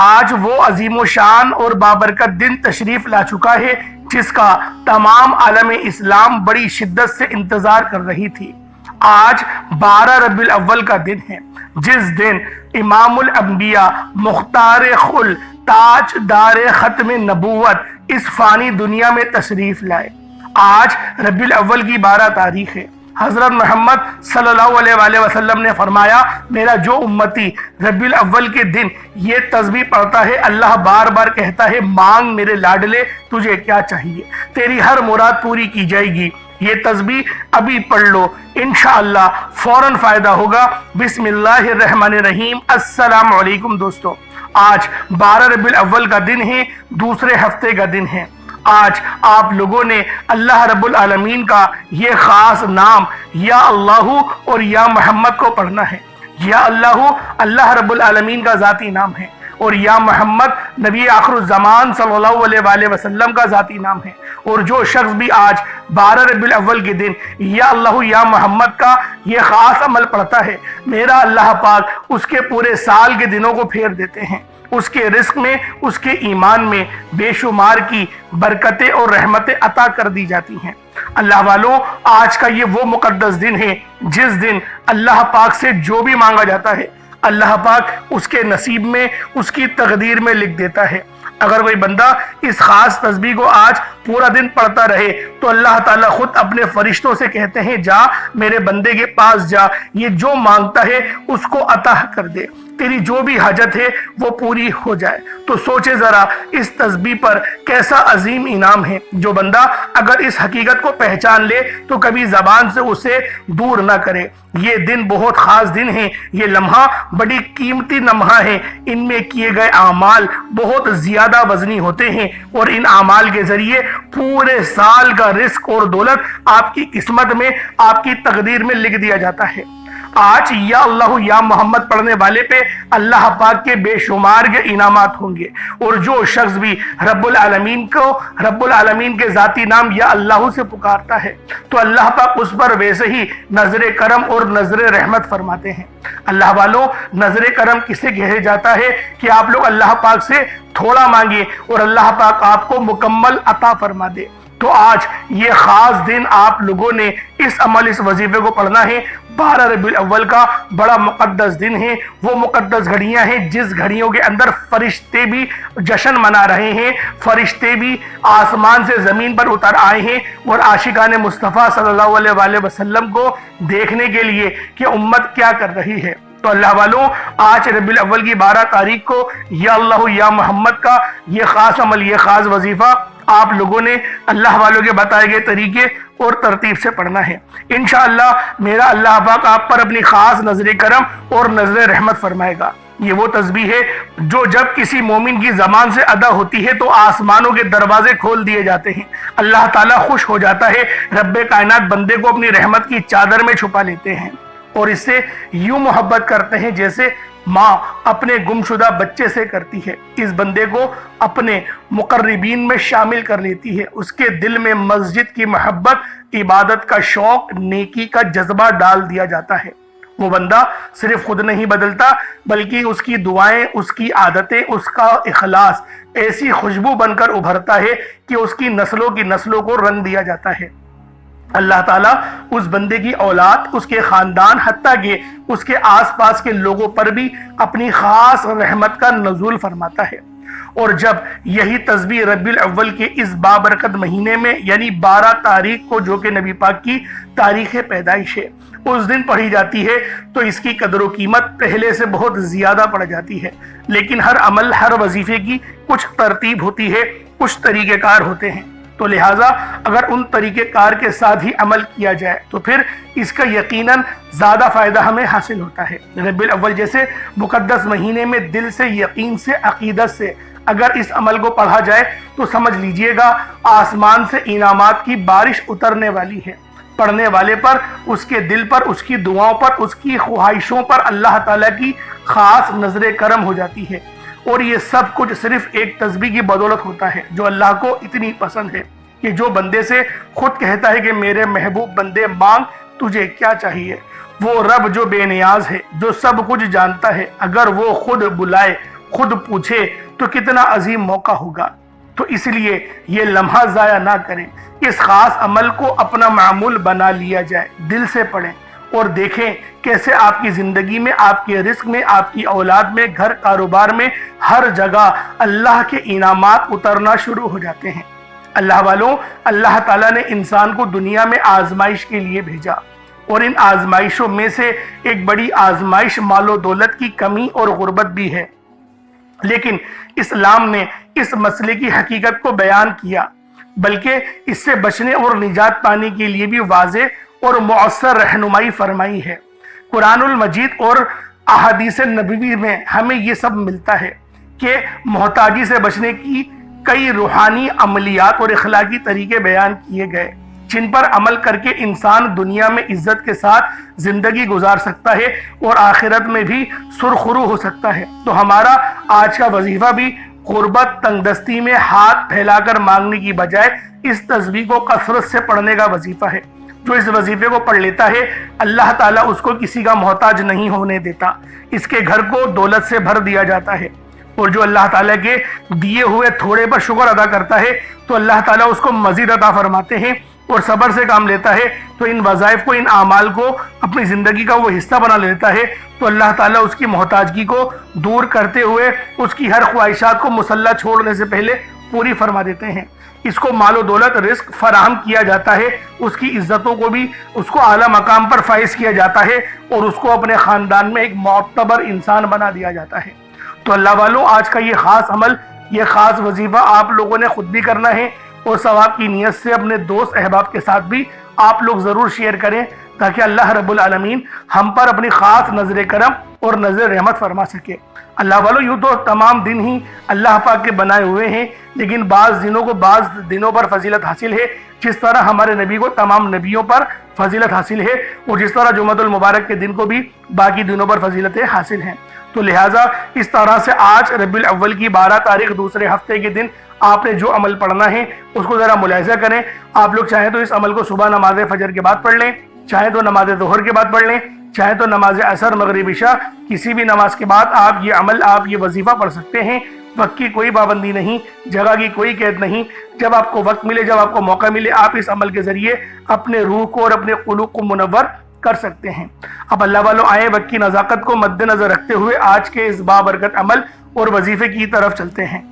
آج وہ عظیم و شان اور بابرکت دن تشریف لا چکا ہے جس کا تمام عالم اسلام بڑی شدت سے انتظار کر رہی تھی۔ آج 12 ربیع الاول کا دن ہے جس دن امام الانبیاء، مختار خل، تاج دار ختم نبوت اس فانی دنیا میں تشریف لائے۔ آج ربیع الاول کی 12 تاریخ ہے۔ حضرت محمد صلی اللہ علیہ وآلہ وسلم نے فرمایا، میرا جو امتی ربیع الاول کے دن یہ تسبیح پڑھتا ہے، اللہ بار بار کہتا ہے مانگ میرے لاڈلے تجھے کیا چاہیے، تیری ہر مراد پوری کی جائے گی۔ یہ تسبیح ابھی پڑھ لو، انشاءاللہ فوراً فائدہ ہوگا۔ بسم اللہ الرحمن الرحیم۔ السلام علیکم دوستو، آج 12 ربیع الاول کا دن ہے، دوسرے ہفتے کا دن ہے۔ آج آپ لوگوں نے اللہ رب العالمین کا یہ خاص نام یا اللہ اور یا محمد کو پڑھنا ہے۔ یا اللہ اللہ رب العالمین کا ذاتی نام ہے اور یا محمد نبی آخر الزمان صلی اللہ علیہ وآلہ وسلم کا ذاتی نام ہے۔ اور جو شخص بھی آج 12 ربیع الاول کے دن یا اللہ یا محمد کا یہ خاص عمل پڑھتا ہے، میرا اللہ پاک اس کے پورے سال کے دنوں کو پھیر دیتے ہیں۔ اس کے رزق میں، اس کے ایمان میں بے شمار کی برکتیں اور رحمتیں عطا کر دی جاتی ہیں۔ اللہ والوں، آج کا یہ وہ مقدس دن ہے جس دن اللہ پاک سے جو بھی مانگا جاتا ہے اللہ پاک اس کے نصیب میں، اس کی تقدیر میں لکھ دیتا ہے۔ اگر کوئی بندہ اس خاص تسبیح کو آج پورا دن پڑھتا رہے تو اللہ تعالیٰ خود اپنے فرشتوں سے کہتے ہیں، جا میرے بندے کے پاس جا، یہ جو مانگتا ہے اس کو عطا کر دے، تیری جو بھی حاجت ہے وہ پوری ہو جائے۔ تو سوچے ذرا اس تسبیح پر کیسا عظیم انعام ہے۔ جو بندہ اگر اس حقیقت کو پہچان لے تو کبھی زبان سے اسے دور نہ کرے۔ یہ دن بہت خاص دن ہے، یہ لمحہ بڑی قیمتی لمحہ ہے۔ ان میں کیے گئے اعمال بہت زیادہ وزنی ہوتے ہیں اور ان اعمال کے ذریعے پورے سال کا رزق اور دولت آپ کی قسمت میں، آپ کی تقدیر میں لکھ دیا جاتا ہے۔ آج یا اللہ یا محمد پڑھنے والے پہ اللہ پاک کے بے شمار کے انعامات ہوں گے۔ اور جو شخص بھی رب العالمین کو، رب العالمین کے ذاتی نام یا اللہ سے پکارتا ہے تو اللہ پاک اس پر ویسے ہی نظر کرم اور نظر رحمت فرماتے ہیں۔ اللہ والوں، نظر کرم کسے کہا جاتا ہے کہ آپ لوگ اللہ پاک سے تھوڑا مانگے اور اللہ پاک آپ کو مکمل عطا فرما دے۔ تو آج یہ خاص دن آپ لوگوں نے اس عمل، اس وظیفے کو پڑھنا ہے۔ 12 ربیع الاول کا بڑا مقدس دن ہے، وہ مقدس گھڑیاں ہیں جس گھڑیوں کے اندر فرشتے بھی جشن منا رہے ہیں، فرشتے بھی آسمان سے زمین پر اتر آئے ہیں اور عاشقان مصطفیٰ صلی اللہ علیہ وآلہ وسلم کو دیکھنے کے لیے کہ امت کیا کر رہی ہے۔ تو اللہ والوں، آج ربیع الاول کی 12 تاریخ کو یا اللہ یا محمد کا یہ خاص عمل، یہ خاص وظیفہ آپ لوگوں نے اللہ والوں کے بتائے گئے طریقے اور ترتیب سے پڑھنا ہے۔ انشاءاللہ میرا اللہ پاک آپ پر اپنی خاص نظر کرم اور نظر رحمت فرمائے گا۔ یہ وہ تسبیح ہے جو جب کسی مومن کی زبان سے ادا ہوتی ہے تو آسمانوں کے دروازے کھول دیے جاتے ہیں، اللہ تعالیٰ خوش ہو جاتا ہے، رب کائنات بندے کو اپنی رحمت کی چادر میں چھپا لیتے ہیں اور اس سے یوں محبت کرتے ہیں جیسے ماں اپنے گمشدہ بچے سے کرتی ہے۔ اس بندے کو اپنے مقربین میں شامل کر لیتی ہے، اس کے دل میں مسجد کی محبت، عبادت کا شوق، نیکی کا جذبہ ڈال دیا جاتا ہے۔ وہ بندہ صرف خود نہیں بدلتا بلکہ اس کی دعائیں، اس کی عادتیں، اس کا اخلاص ایسی خوشبو بن کر ابھرتا ہے کہ اس کی نسلوں کو رنگ دیا جاتا ہے۔ اللہ تعالیٰ اس بندے کی اولاد، اس کے خاندان، حتیٰ کہ اس کے آس پاس کے لوگوں پر بھی اپنی خاص رحمت کا نزول فرماتا ہے۔ اور جب یہی تسبیح ربیع الاول کے اس بابرکت مہینے میں یعنی 12 تاریخ کو، جو کہ نبی پاک کی تاریخ پیدائش ہے، اس دن پڑھی جاتی ہے تو اس کی قدر و قیمت پہلے سے بہت زیادہ بڑھ جاتی ہے۔ لیکن ہر عمل، ہر وظیفے کی کچھ ترتیب ہوتی ہے، کچھ طریقہ کار ہوتے ہیں، تو لہٰذا اگر ان طریقہ کار کے ساتھ ہی عمل کیا جائے تو پھر اس کا یقیناً زیادہ فائدہ ہمیں حاصل ہوتا ہے۔ ربیع الاول جیسے مقدس مہینے میں دل سے، یقین سے، عقیدت سے اگر اس عمل کو پڑھا جائے تو سمجھ لیجئے گا آسمان سے انعامات کی بارش اترنے والی ہے۔ پڑھنے والے پر، اس کے دل پر، اس کی دعاؤں پر، اس کی خواہشوں پر اللہ تعالیٰ کی خاص نظر کرم ہو جاتی ہے۔ اور یہ سب کچھ صرف ایک تسبیح کی بدولت ہوتا ہے جو اللہ کو اتنی پسند ہے کہ جو بندے سے خود کہتا ہے کہ میرے محبوب بندے مانگ تجھے کیا چاہیے۔ وہ رب جو بے نیاز ہے، جو سب کچھ جانتا ہے، اگر وہ خود بلائے खुद पूछे तो कितना अजीम मौका होगा। तो इसलिए ये लम्हा ज़ाया ना करें, इस खास अमल को अपना मामूल बना लिया जाए। दिल से पढ़ें और देखें कैसे आपकी ज़िंदगी में, आपके रिस्क में, आपकी औलाद में, घर कारोबार में, हर जगह अल्लाह के इनामात उतरना शुरू हो जाते हैं। अल्लाह वालों, अल्लाह ताला ने इंसान को दुनिया में आजमाइश के लिए भेजा और इन आजमाइशों में से एक बड़ी आजमाइश मालो दौलत की कमी और गुर्बत भी है। लेकिन इस्लाम ने इस मसले की हकीकत को बयान किया, बल्कि इससे बचने और निजात पाने के लिए भी वाज़ेह और मुअस्सर रहनुमाई फरमाई है। कुरानुल मजीद और अहादीस नबवी में हमें ये सब मिलता है कि मोहताजी से बचने की कई रूहानी अमलियात और इखलाकी तरीके बयान किए गए, जिन पर अमल करके इंसान दुनिया में इज्जत के साथ जिंदगी गुजार सकता है और आखिरत में भी सुरखुरू हो सकता है। तो हमारा आज का वजीफा भी गुर्बत तंगदस्ती में हाथ फैलाकर मांगने की बजाय इस तस्बीह को कसरत से पढ़ने का वजीफा है। जो इस वजीफे को पढ़ लेता है, अल्लाह ताला उसको किसी का मोहताज नहीं होने देता, इसके घर को दौलत से भर दिया जाता है। और जो अल्लाह ताला के दिए हुए थोड़े पर शुक्र अदा करता है तो अल्लाह ताला उसको मजीद अता फरमाते हैं और सब्र से काम लेता है तो इन वज़ाइफ को, इन आमाल को अपनी ज़िंदगी का वो हिस्सा बना लेता है तो अल्लाह ताला उसकी मोहताजगी को दूर करते हुए उसकी हर ख्वाहिशात को मुसल्ला छोड़ने से पहले पूरी फरमा देते हैं। इसको मालो दौलत रिस्क फराहम किया जाता है, उसकी इज्जतों को भी उसको आला मकाम पर फाइज किया जाता है और उसको अपने ख़ानदान में एक मोतबर इंसान बना दिया जाता है। तो अल्लाह वालों, आज का ये ख़ास अमल, ये ख़ास वजीफ़ा आप लोगों ने खुद भी करना है और सवाब की नीयत से अपने दोस्त अहबाब के साथ भी आप लोग ज़रूर शेयर करें ताकि अल्लाह रब्बुल आलमीन हम पर अपनी ख़ास नज़र करम और नज़र रहमत फरमा सके। अल्लाह वालों, यूँ तो तमाम दिन ही अल्लाह पाक के बनाए हुए हैं, लेकिन बाज़ दिनों को बाज़ दिनों पर फजीलत हासिल है, जिस तरह हमारे नबी को तमाम नबियों पर फजीलत हासिल है और जिस तरह जुमअतुल मुबारक के दिन को भी बाकी दिनों पर फजीलतें हासिल हैं। तो लिहाजा इस तरह से आज रबीउल अव्वल की 12 तारीख दूसरे हफ्ते के दिन आपने जो अमल पढ़ना है उसको ज़रा मुलाहिज़ा करें। आप लोग चाहें तो इस अमल को सुबह नमाज फजर के बाद पढ़ लें, चाहे तो नमाज ज़ोहर के बाद पढ़ लें, चाहे तो नमाज असर मगरिब इशा, किसी भी नमाज के बाद आप ये अमल, आप ये वजीफ़ा पढ़ सकते हैं। वक्त की कोई पाबंदी नहीं, जगह की कोई कैद नहीं। जब आपको वक्त मिले, जब आपको मौका मिले, आप इस अमल के ज़रिए अपने रूह को और अपने क़ुलूब को मुनव्वर कर सकते हैं। अब अल्लाह वालों, आए वक्त की नज़ाकत को मद्देनज़र रखते हुए आज के इस बाबरकत अमल और वजीफ़े की तरफ चलते हैं।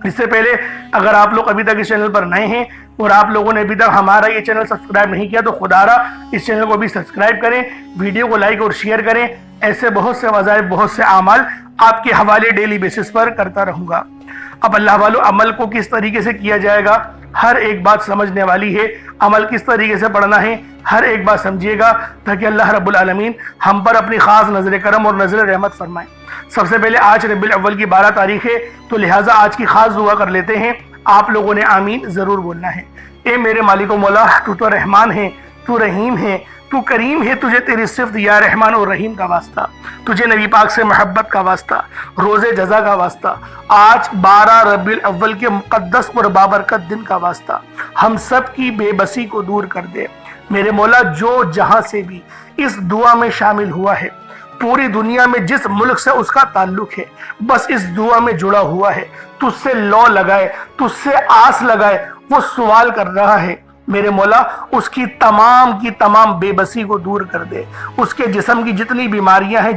इससे पहले अगर आप लोग अभी तक इस चैनल पर नए हैं और आप लोगों ने अभी तक हमारा ये चैनल सब्सक्राइब नहीं किया तो खुदारा इस चैनल को भी सब्सक्राइब करें, वीडियो को लाइक और शेयर करें। ऐसे बहुत से वज़ाइफ, बहुत से आमाल आपके हवाले डेली बेसिस पर करता रहूँगा। अब अल्लाह वालों, अमल को किस तरीके से किया जाएगा, हर एक बात समझने वाली है। अमल किस तरीके से पढ़ना है, हर एक बात समझिएगा ताकि अल्लाह रब्बुल आलमीन हम पर अपनी ख़ास नज़र करम और नज़र रहमत फरमाए। सबसे पहले आज रबीउल अव्वल की 12 तारीख है, तो लिहाजा आज की खास दुआ कर लेते हैं। आप लोगों ने आमीन ज़रूर बोलना है। ए मेरे मालिक मौला, तू तो रहमान है, तू रहीम है, तू करीम है, तुझे तेरी सिफ्त या रहमान और रहीम का वास्ता, तुझे नबी पाक से मोहब्बत का वास्ता, रोज़े जज़ा का वास्ता, आज 12 रबीउल अव्वल के मुक़द्दस और बाबरकत दिन का वास्ता, हम सब की बेबसी को दूर कर दे। मेरे मौला, जो जहाँ से भी इस दुआ में शामिल हुआ है, पूरी दुनिया में जिस मुल्क से उसका ताल्लुक है, बस इस दुआ में जुड़ा हुआ है, तुझसे लौ लगाए, तुझसे आस लगाए, वो सवाल कर रहा है, मेरे मौला उसकी तमाम की तमाम बेबसी को दूर कर दे। उसके जिस्म की जितनी बीमारियां हैं,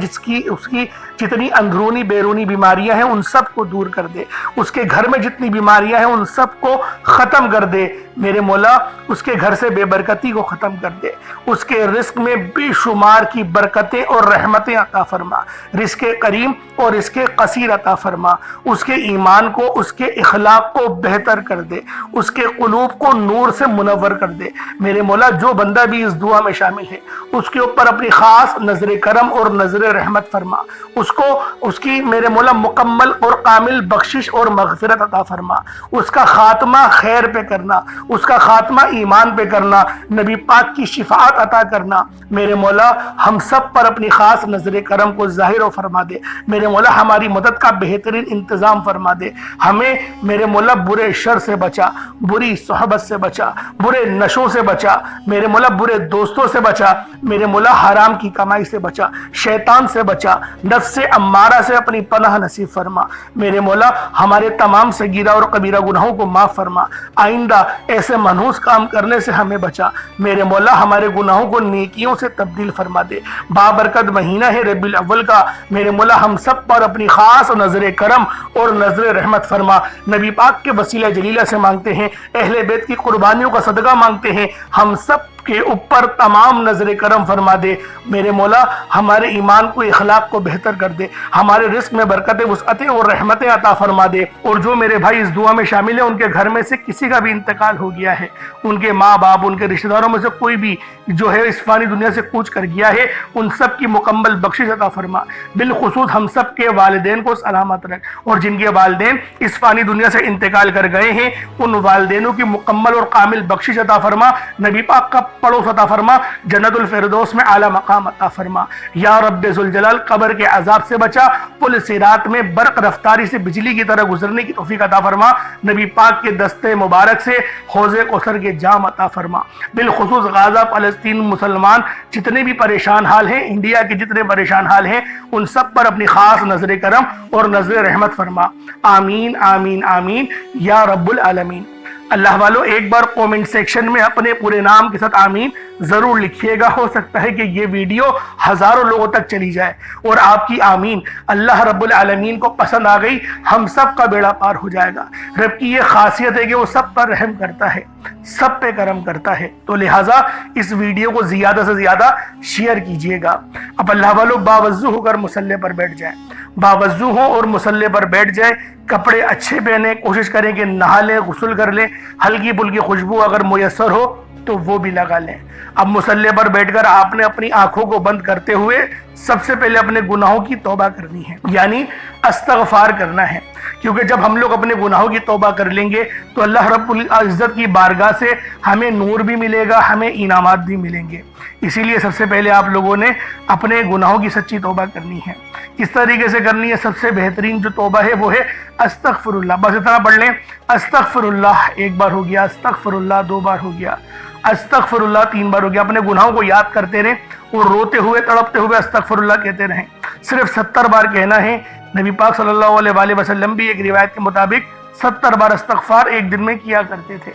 उसकी जितनी अंदरूनी बैरूनी बीमारियां हैं, उन सब को दूर कर दे। उसके घर में जितनी बीमारियां हैं, उन सब को ख़त्म कर दे। मेरे मौला उसके घर से बेबरकती को ख़त्म कर दे। उसके रिस्क में बेशुमार की बरकतें और रहमतें अता फरमा। रिस्क करीम और रिस्क कसीर अता फरमा। उसके ईमान को, उसके इखलाक को बेहतर कर दे। उसके क़ुलूब को नूर से मुनव्वर कर दे। मेरे मौला, जो बंदा भी इस दुआ में शामिल है, उसके ऊपर अपनी ख़ास नज़र करम और नज़र रहमत फरमा। उसको उसकी मेरे मौला मुकम्मल और कामिल बख्शिश और मग़फ़िरत अता फरमा। उसका ख़ात्मा खैर पे करना, उसका ख़ात्मा ईमान पे करना, नबी पाक की शिफाअत अता करना। मेरे मौला हम सब पर अपनी ख़ास नज़र करम को ज़ाहिर और फरमा दे। मेरे मौला हमारी मदद का बेहतरीन इंतज़ाम फरमा दे। हमें मेरे मौला बुरे शर से बचा, बुरी सोहबत से बचा, बुरे नशों से बचा, मेरे मौला बुरे दोस्तों से बचा, मेरे मौला हराम की कमाई से बचा, शैतान से बचा, नफ्स अम्मारा से अपनी पनाह नसीब फरमा। मेरे मौला हमारे तमाम सगीरा और कबीरा गुनाहों को माफ़ फरमा। आइंदा ऐसे मनहूस काम करने से हमें बचा। मेरे मौला हमारे गुनाहों को नेकियों से तब्दील फरमा दे। बाबरकत महीना है रबीउल अव्वल का, मेरे मौला हम सब पर अपनी खास नजर करम और नजर रहमत फरमा। नबी पाक के वसीला जलीला से मांगते हैं, अहले बैत की कुर्बानियों का सदका मांगते हैं, हम सब के ऊपर तमाम नजर करम फरमा दे। मेरे मौला हमारे ईमान को, इखलाक को बेहतर कर दे, हमारे रिस्क में बरकतें, वुसअतें और रहमतें अता फरमा दे। और जो मेरे भाई इस दुआ में शामिल है, उनके घर में से किसी का भी इंतकाल हो गया है, उनके माँ बाप, उनके रिश्तेदारों में से कोई भी जो है इस फानी दुनिया से कूच कर गया है, उन सब की मुकम्मल बख्शिश अता फरमा। बिलखुसूस हम सब के वालिदैन को सलामत रख, और जिनके वालिदैन इस फानी दुनिया से इंतकाल कर गए हैं, उन वालिदैनों की मुकम्मल और कामिल बख्शिश अता फरमा। नबी पाक का पड़ोस अता फरमा, जन्नतुल फिरदौस में आला मकाम अता फरमा। या रब्बे जुल जलाल कब्र के अजाब से बचा, पुल सिरात में बर्क रफ्तारी से बिजली की तरह गुजरने की तौफीक अता फरमा। नबी पाक के दस्ते मुबारक से हौज़े कौसर के जाम अता फरमा। बिलखुसूस गाजा फलस्तीन मुसलमान जितने भी परेशान हाल हैं, इंडिया के जितने परेशान हाल हैं, उन सब पर अपनी खास नजर करम और नजर रहमत फरमा। आमीन आमीन आमीन या रब्बुल आलमीन। अल्लाह वालों, एक बार कमेंट सेक्शन में अपने पूरे नाम के साथ आमीन जरूर लिखिएगा। हो सकता है कि ये वीडियो हजारों लोगों तक चली जाए और आपकी आमीन अल्लाह रब्बुल आलमीन को पसंद आ गई, हम सब का बेड़ा पार हो जाएगा। रब की ये खासियत है कि वो सब पर रहम करता है, सब पे करम करता है, तो लिहाजा इस वीडियो को ज्यादा से ज्यादा शेयर कीजिएगा। अब अल्लाह वालों, बावजू होकर मुसल्ले पर बैठ जाए, बावजू हो और मुसल्ले पर बैठ जाए, कपड़े अच्छे पहने, कोशिश करें कि नहा लें, गुस्ल कर लें, हल्की फुल्की खुशबू अगर मुयस्सर हो तो वो भी लगा लें। अब मुसल्ले पर बैठकर आपने अपनी आंखों को बंद करते हुए सबसे पहले अपने गुनाहों की तौबा करनी है, यानी इस्तग़फ़ार करना है। क्योंकि जब हम लोग अपने गुनाहों की तौबा कर लेंगे तो अल्लाह रब्बुल इज़्ज़त की बारगाह से हमें नूर भी मिलेगा, हमें इनामात भी मिलेंगे। इसीलिए सबसे पहले आप लोगों ने अपने गुनाहों की सच्ची तौबा करनी है। किस तरीके से करनी है? सबसे बेहतरीन जो तौबा है वो है अस्तग़फ़िरुल्लाह। बस इतना पढ़ लें, अस्तग़फ़िरुल्लाह एक बार हो गया, अस्तग़फ़िरुल्लाह दो बार हो गया, अस्तग़फ़िरुल्लाह तीन बार हो गया। अपने गुनाहों को याद करते रहें और रोते हुए, तड़पते हुए अस्तग़फ़िरुल्लाह कहते रहें। सिर्फ 70 बार कहना है। नबी पाक सल्लल्लाहु अलैहि वसल्लम भी एक रिवायत के मुताबिक 70 बार इस्तग़फ़ार एक दिन में किया करते थे।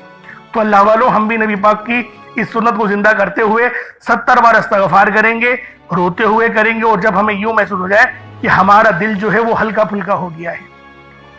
तो अल्लाह वालों, हम भी नबी पाक की इस सुन्नत को जिंदा करते हुए 70 बार इस्तग़फ़ार करेंगे, रोते हुए करेंगे। और जब हमें यूं महसूस हो जाए कि हमारा दिल जो है वो हल्का फुल्का हो गया है,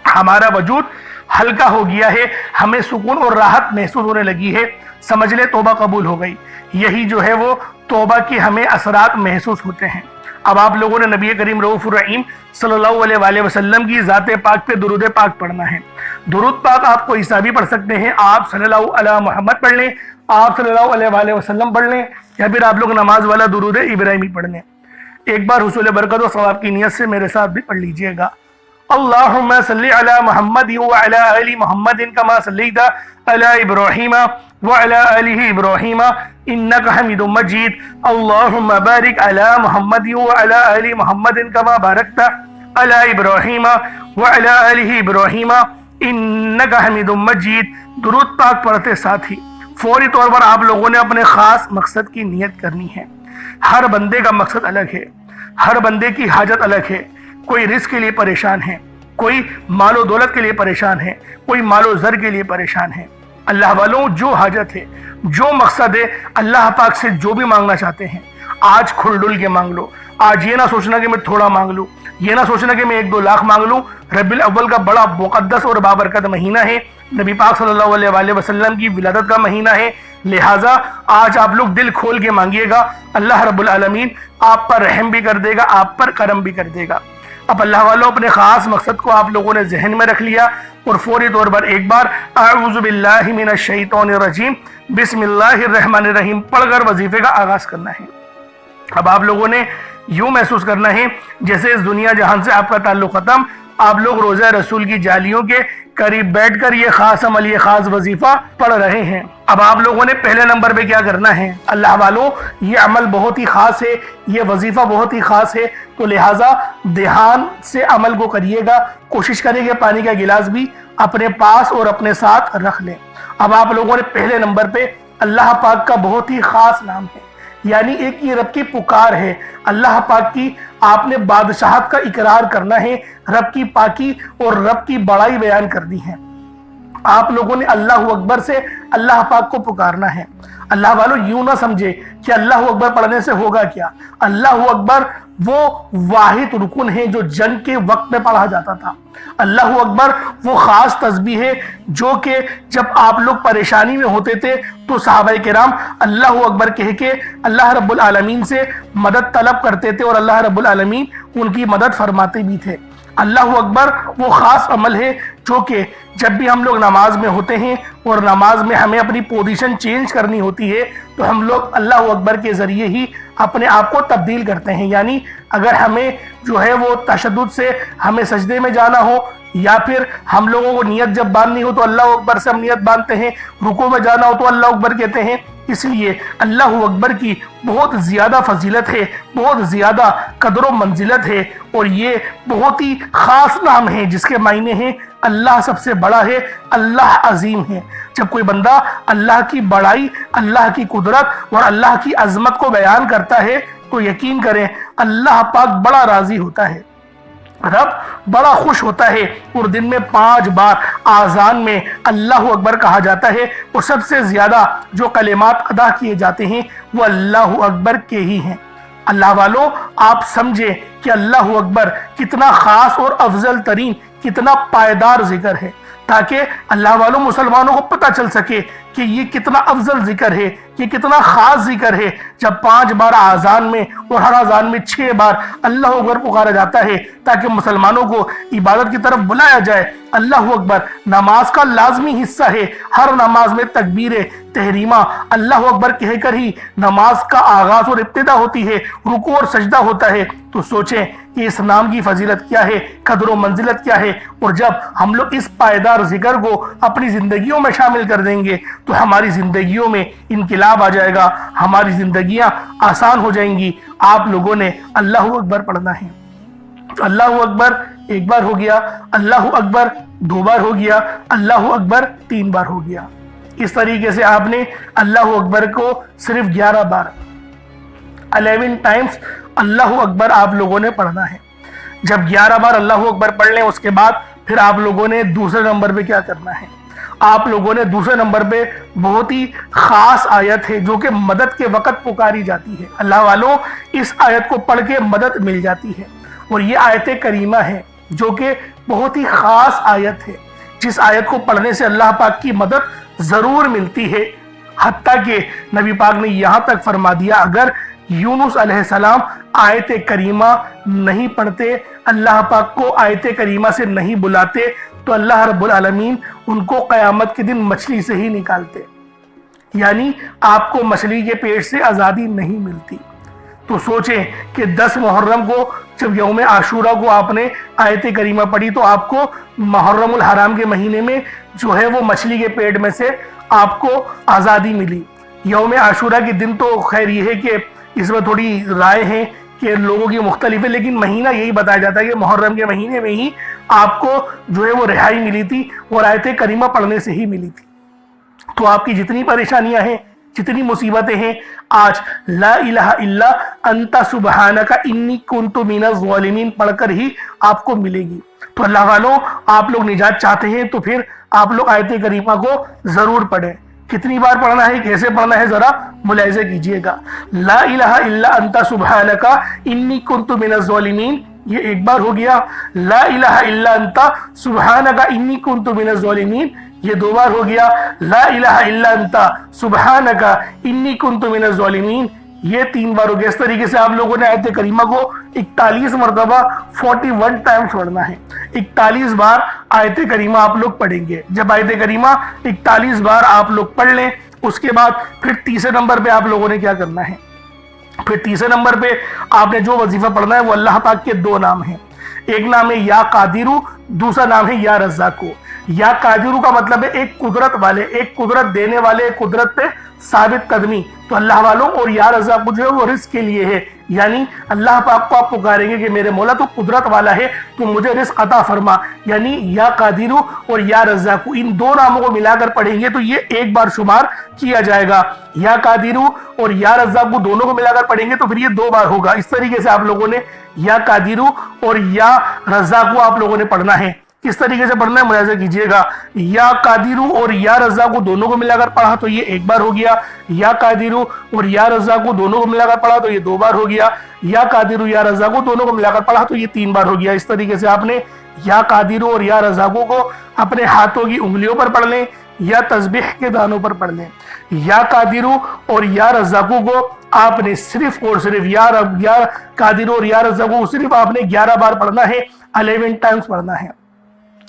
हमारा वजूद हल्का हो गया है, हमें सुकून और राहत महसूस होने लगी है, समझ ले तौबा कबूल हो गई। यही जो है वो तौबा के हमें असरात महसूस होते हैं। अब आप लोगों ने नबी करीम रऊफ़ुर रहीम सल्लल्लाहु अलैहि वसल्लम की ज़ाते पाक पे दुरूद पाक पढ़ना है। दुरूद पाक आपको ईसा भी पढ़ सकते हैं, आप सल्लल्लाहु अला मोहम्मद पढ़ लें, आप सल्लल्लाहु अलैहि वसल्लम पढ़ लें, या फिर आप लोग नमाज वाला दुरूद इब्राहिमी पढ़ लें। एक बार हुसूल बरकत और सवाब की नियत से मेरे साथ भी पढ़ लीजिएगा। अल्लाहुम्मा सल्लि अला मुहम्मद व अला आलि मुहम्मद कमा सल्लैता अला इब्राहीम व अला आलि इब्राहीम इन्नका हमीदुम मजीद। अल्लाहुम्मा बारिक अला मुहम्मद व अला आलि मुहम्मद कमा बारकता अला इब्राहीम व अला आलि इब्राहीम इन्नका हमीदुम मजीद। दुरूद पाक पढ़ते साथ ही फौरी तौर पर आप लोगों ने अपने खास मकसद की नियत करनी है। हर बंदे का मकसद अलग है, हर बंदे की हाजत अलग है। कोई रिस्क के लिए परेशान है, कोई मालो दौलत के लिए परेशान है, कोई मालो ज़र के लिए परेशान है। अल्लाह वालों, जो हाजत है, जो मकसद है, अल्लाह पाक से जो भी मांगना चाहते हैं, आज खुलडुल के मांग लो। आज ये ना सोचना कि मैं थोड़ा मांग लूँ, ये ना सोचना कि मैं 1-2 लाख मांग लूँ। रबीउल अव्वल का बड़ा मुक़द्दस और बाबरकत महीना है, नबी पाक सल्लल्लाहु अलैहि वसल्लम की विलादत का महीना है। लिहाजा आज आप लोग दिल खोल के मांगिएगा, अल्लाह रब्बुल आलमीन आप पर रहम भी कर देगा, आप पर करम भी कर देगा। अब अल्लाह वालों, अपने खास मकसद को आप लोगों ने जहन में रख लिया और फौरी तौर पर एक बार अऊज़ु बिल्लाहि मिनश शैतानिर रजीम बिस्मिल्लाहिर रहमानिर रहीम पढ़कर वजीफे का आगाज करना है। अब आप लोगों ने यूं महसूस करना है जैसे इस दुनिया जहान से आपका ताल्लुक खत्म, आप लोग रोज़ा रसूल की जालियों के करीब बैठकर ये खास अमल, ये खास वजीफा पढ़ रहे हैं। अब आप लोगों ने पहले नंबर पे क्या करना है? अल्लाह वालों, ये अमल बहुत ही खास है, ये वजीफा बहुत ही खास है, तो लिहाजा ध्यान से अमल को करिएगा। कोशिश करेंगे पानी का गिलास भी अपने पास और अपने साथ रख लें। अब आप लोगों ने पहले नंबर पे اللہ پاک کا بہت ہی خاص نام ہے، یعنی ایک یہ رب کی پکار ہے، اللہ پاک کی آپ نے بادشاہت کا اقرار کرنا ہے، رب کی پاکی اور رب کی بڑائی بیان کرنی ہے۔ آپ لوگوں نے اللہ اکبر سے اللہ پاک کو پکارنا ہے۔ اللہ والو یوں نہ سمجھے کہ اللہ اکبر پڑھنے سے ہوگا کیا۔ اللہ اکبر وہ واحد رکن ہے جو جنگ کے وقت میں پڑھا جاتا تھا۔ اللہ اکبر وہ خاص تسبیح ہے جو کہ جب آپ لوگ پریشانی میں ہوتے تھے تو صحابہ کرام اللہ اکبر کہہ کے اللہ رب العالمین سے مدد طلب کرتے تھے اور اللہ رب العالمین ان کی مدد فرماتے بھی تھے۔ اللہ اکبر وہ خاص عمل ہے جو کہ جب بھی ہم لوگ نماز میں ہوتے ہیں اور نماز میں ہمیں اپنی پوزیشن چینج کرنی ہوتی ہے تو ہم لوگ اللہ اکبر کے ذریعے ہی اپنے آپ کو تبدیل کرتے ہیں۔ یعنی اگر ہمیں جو ہے وہ تشدد سے ہمیں سجدے میں جانا ہو یا پھر ہم لوگوں کو نیت جب باندھنی ہو تو اللہ اکبر سے ہم نیت باندھتے ہیں، رکوع میں جانا ہو تو اللہ اکبر کہتے ہیں۔ اس لیے اللہ اکبر کی بہت زیادہ فضیلت ہے، بہت زیادہ قدر و منزلت ہے، اور یہ بہت ہی خاص نام ہے جس کے معنی ہیں اللہ سب سے بڑا ہے، اللہ عظیم ہے۔ جب کوئی بندہ اللہ کی بڑائی، اللہ کی قدرت اور اللہ کی عظمت کو بیان کرتا ہے تو یقین کریں اللہ پاک بڑا راضی ہوتا ہے، رب بڑا خوش ہوتا ہے، اور دن میں 5 بار آذان میں اللہ اکبر کہا جاتا ہے، اور سب سے زیادہ جو کلمات ادا کیے جاتے ہیں وہ اللہ اکبر کے ہی ہیں۔ اللہ والوں آپ سمجھیں کہ اللہ اکبر کتنا خاص اور افضل ترین، کتنا پائیدار ذکر ہے، تاکہ اللہ والوں مسلمانوں کو پتہ چل سکے کہ یہ کتنا افضل ذکر ہے، یہ کتنا خاص ذکر ہے۔ جب 5 بار آذان میں اور ہر آذان میں 6 بار اللہ اکبر پکارا جاتا ہے تاکہ مسلمانوں کو عبادت کی طرف بلایا جائے۔ اللہ اکبر نماز کا لازمی حصہ ہے، ہر نماز میں تکبیر تحریمہ اللہ اکبر کہہ کر ہی نماز کا آغاز اور ابتدا ہوتی ہے، رکوع اور سجدہ ہوتا ہے۔ تو سوچیں کہ اس نام کی فضیلت کیا ہے، قدر و منزلت کیا ہے، اور جب ہم لوگ اس پائیدار ذکر کو اپنی زندگیوں میں شامل کر دیں گے تو ہماری زندگیوں میں انقلاب آ جائے گا، ہماری زندگیاں آسان ہو جائیں گی۔ آپ لوگوں نے اللہ اکبر پڑھنا ہے۔ اللہ اکبر 1 بار ہو گیا، اللہ اکبر 2 بار ہو گیا، اللہ اکبر 3 بار ہو گیا۔ اس طریقے سے آپ نے اللہ اکبر کو صرف 11 بار 11 ٹائمز اللہ اکبر آپ لوگوں نے پڑھنا ہے۔ جب 11 بار اللہ اکبر پڑھ لیں اس کے بعد پھر آپ لوگوں نے دوسرے نمبر پہ کیا کرنا ہے؟ آپ لوگوں نے دوسرے نمبر پہ بہت ہی خاص آیت ہے جو کہ مدد کے وقت پکاری جاتی ہے۔ اللہ والوں اس آیت کو پڑھ کے مدد مل جاتی ہے، اور یہ آیت کریمہ ہے جو کہ بہت ہی خاص آیت ہے، جس آیت کو پڑھنے سے اللہ پاک کی مدد ضرور ملتی ہے۔ حتیٰ کہ نبی پاک نے یہاں تک فرما دیا اگر یونس علیہ السلام آیت کریمہ نہیں پڑھتے، اللہ پاک کو آیت کریمہ سے نہیں بلاتے تو اللہ رب العالمین ان کو قیامت کے دن مچھلی سے ہی نکالتے، یعنی آپ کو مچھلی کے پیٹ سے آزادی نہیں ملتی۔ تو سوچیں کہ 10 محرم کو جب یوم عاشورہ کو آپ نے آیت کریمہ پڑھی تو آپ کو محرم الحرام کے مہینے میں جو ہے وہ مچھلی کے پیٹ میں سے آپ کو آزادی ملی۔ یوم عاشورہ کے دن تو خیر یہ ہے کہ اس میں تھوڑی رائے ہیں کہ لوگوں کی مختلف ہے، لیکن مہینہ یہی بتایا جاتا ہے کہ محرم کے مہینے میں ہی آپ کو جو ہے وہ رہائی ملی تھی اور آیت کریمہ پڑھنے سے ہی ملی تھی۔ تو آپ کی جتنی پریشانیاں ہیں، جتنی مصیبتیں ہیں، آج لا الہ الا انت سبحانک انی کنت من الظالمین پڑھ کر ہی آپ کو ملے گی۔ تو اللہ والوں آپ لوگ نجات چاہتے ہیں تو پھر آپ لوگ آیت کریمہ کو ضرور پڑھیں۔ کتنی بار پڑھنا ہے، کیسے پڑھنا ہے، ذرا ملاحظہ کیجئے گا۔ لا الہ الا انت سبحانک انی کنت من الظالمین یہ 1 بار ہو گیا، لا الہ الا انت سبحانک انی کنت من الظالمین یہ 2 بار ہو گیا، لا الہ الا انت سبحانک انی کنت من الظالمین یہ 3 بار ہو گیا۔ اس طریقے سے آپ لوگوں نے آیت کریمہ کو 41 مرتبہ 41 ٹائمز پڑھنا ہے۔ 41 بار آیت کریمہ آپ لوگ پڑھیں گے۔ جب آیت کریمہ 41 بار آپ لوگ پڑھ لیں اس کے بعد پھر تیسرے نمبر پہ آپ لوگوں نے کیا کرنا ہے؟ پھر تیسرے نمبر پہ آپ نے جو وظیفہ پڑھنا ہے وہ اللہ پاک کے 2 نام ہیں، ایک نام ہے یا قادرو، دوسرا نام ہے یا رزاقو۔ या कादिरू का मतलब है एक कुदरत वाले, एक कुदरत देने वाले, एक कुदरत पे साबित कदमी। तो अल्लाह वालों, और या रज़ाक़ जो है वो रिस्क के लिए है, यानी अल्लाह पाक को आप पुकारेंगे कि मेरे मौला तो कुदरत वाला है, तो मुझे रिस्क अता फरमा। यानी या कादिरू और या रज़ाक़, इन दो नामों को मिलाकर पढ़ेंगे तो ये एक बार शुमार किया जाएगा। या कादिरू और या रज़ाक़ दोनों को मिलाकर पढ़ेंगे तो फिर ये 2 बार होगा। इस तरीके से आप लोगों ने या कादिरू और या रज़ाक़ आप लोगों ने पढ़ना है। किस तरीके से पढ़ना है मुलाहिज़ा कीजिएगा। या कादिरू और या रज़ाक़ दोनों को मिलाकर पढ़ा तो ये 1 बार हो गया। या कादिरू और या रज़ाक़ दोनों को मिलाकर पढ़ा तो ये 2 बार हो गया। या कादिरू या रज़ाक़ दोनों को मिलाकर पढ़ा तो ये 3 बार हो गया। इस तरीके से आपने या कादिरू और या रज़ाक़ को अपने हाथों की उंगलियों पर पढ़ लें या तस्बीह के दानों पर पढ़ लें। या कादिरू और या रज़ाक़ को आपने सिर्फ और सिर्फ या कादिरू और या रज़ाक़ को सिर्फ आपने 11 बार पढ़ना है, 11 टाइम्स पढ़ना है।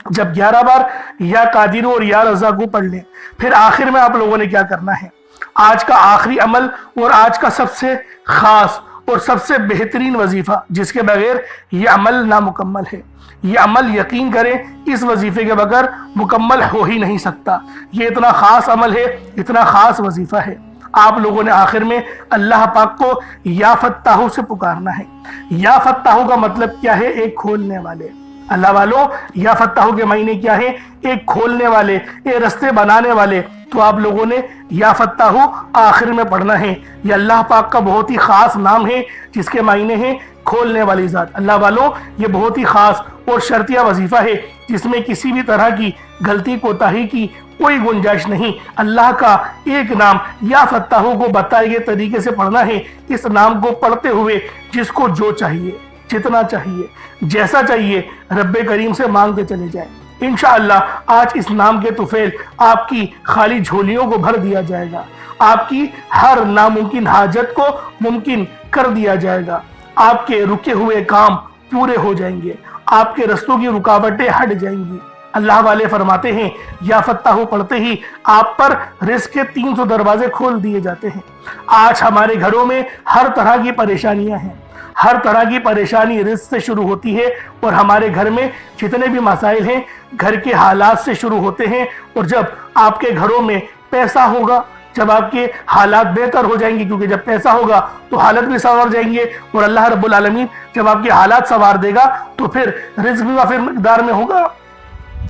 जब 11 बार या कादिरू और या रज़ाक़ को पढ़ लें, फिर आखिर में आप लोगों ने क्या करना है, आज का आखिरी अमल और आज का सबसे खास और सबसे बेहतरीन वजीफा जिसके बगैर ये अमल नामुकम्मल है। ये अमल यकीन करें इस वजीफे के बगैर मुकम्मल हो ही नहीं सकता। ये इतना खास अमल है, इतना खास वजीफा है। आप लोगों ने आखिर में अल्लाह पाक को या फत्ताहू से पुकारना है। या फत्ताहू का मतलब क्या है? एक खोलने वाले। अल्लाह वालों, या फत्ताहू के मायने क्या है? एक खोलने वाले, एक रास्ते बनाने वाले। तो आप लोगों ने या फत्ताहू आखिर में पढ़ना है। ये अल्लाह पाक का बहुत ही खास नाम है जिसके मायने हैं खोलने वाली ज़ात। अल्लाह वालों, ये बहुत ही खास और शर्तिया वजीफा है जिसमें किसी भी तरह की गलती कोताही की कोई गुंजाइश नहीं। अल्लाह का एक नाम या फत्ताहू को बताए गए तरीके से पढ़ना है। इस नाम को पढ़ते हुए जिसको जो चाहिए, जितना चाहिए, जैसा चाहिए, रब्बे करीम से मांगते चले जाए। इंशाअल्लाह आज इस नाम के तुफैल आपकी खाली झोलियों को भर दिया जाएगा। आपकी हर नामुमकिन हाजत को मुमकिन कर दिया जाएगा। आपके रुके हुए काम पूरे हो जाएंगे। आपके रस्तों की रुकावटें हट जाएंगी। अल्लाह वाले फरमाते हैं या फत्ताहू पढ़ते ही आप पर रिस्क के 300 दरवाजे खोल दिए जाते हैं। आज हमारे घरों में हर तरह की परेशानियां हैं। हर तरह की परेशानी रिस्क से शुरू होती है और हमारे घर में जितने भी मसाइल हैं घर के हालात से शुरू होते हैं। और जब आपके घरों में पैसा होगा, जब आपके हालात बेहतर हो जाएंगे, क्योंकि जब पैसा होगा तो हालत भी संवर जाएंगे, और अल्लाह रब्बुल आलमीन जब आपके हालात संवार देगा तो फिर रिस्क भी वाफिर मिकदार में होगा।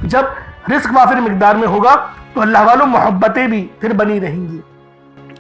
जब रिस्क वाफिर मिकदार में होगा तो अल्लाह वालों मोहब्बतें भी फिर बनी रहेंगी,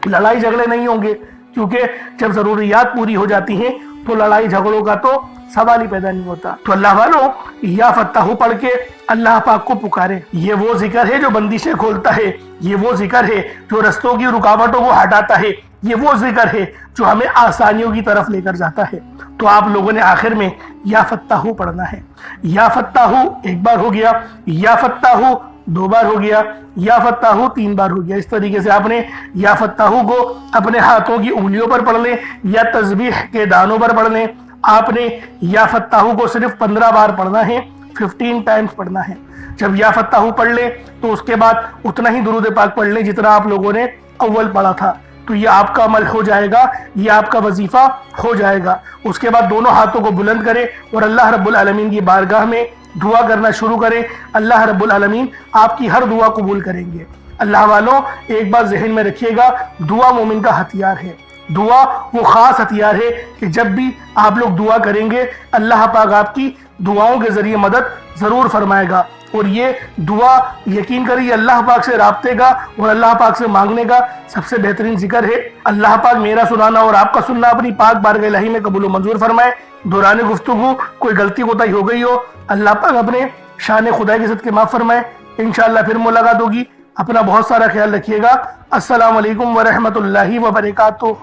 लड़ाई झगड़े नहीं होंगे, क्योंकि जब ज़रूरियात पूरी हो जाती हैं तो लड़ाई झगड़ों का तो सवाल ही पैदा नहीं होता। तो अल्लाह वालों, या फत्ताहू पढ़ के अल्लाह पाक को पुकारे। ये वो जिक्र है जो बंदिशें खोलता है। ये वो जिक्र है जो रस्तों की रुकावटों को हटाता है। ये वो जिक्र है जो हमें आसानियों की तरफ लेकर जाता है। तो आप लोगों ने आखिर में या फत्ताहू पढ़ना है। या फत्ताहू 1 बार हो गया, या फत्ताहू 2 बार हो गया, या फत्ताहू 3 बार हो गया। इस तरीके से आपने या फत्ताहू को अपने हाथों की उंगलियों पर पढ़ लें या तस्बीह के दानों पर पढ़ लें। आपने या फत्ताहू को सिर्फ 15 बार पढ़ना है, 15 टाइम्स पढ़ना है। जब या फत्ताहू पढ़ ले तो उसके बाद उतना ही दुरूद पाक पढ़ ले जितना आप लोगों ने अव्वल पढ़ा था। तो ये आपका अमल हो जाएगा, ये आपका वजीफा हो जाएगा। उसके बाद दोनों हाथों को बुलंद करें और अल्लाह रब्बुल आलमीन की बारगाह में दुआ करना शुरू करें। अल्लाह रब्बुल आलमीन आपकी हर दुआ कबूल करेंगे। अल्लाह वालों, एक बात जहन में रखिएगा, दुआ मोमिन का हथियार है। दुआ वो खास हथियार है कि जब भी आप लोग दुआ करेंगे अल्लाह पाक आपकी दुआओं के जरिए मदद जरूर फरमाएगा। और ये दुआ यकीन करिए अल्लाह पाक से राब्ते का और अल्लाह पाक से मांगने का सबसे बेहतरीन जिक्र है। अल्लाह पाक मेरा सुनाना और आपका सुनना अपनी पाक बारगाह इलाही में कबूल मंजूर फरमाए। दौरान गुफ्तगू कोई गलती कोताही हो गई हो, अल्लाह पाक अपने शान खुदा के सदके माफ फरमाए। इंशाअल्लाह फिर मुलाकात होगी। अपना बहुत सारा ख्याल रखिएगा। अस्सलाम वालेकुम व रहमतुल्लाहि व बरकातुहू।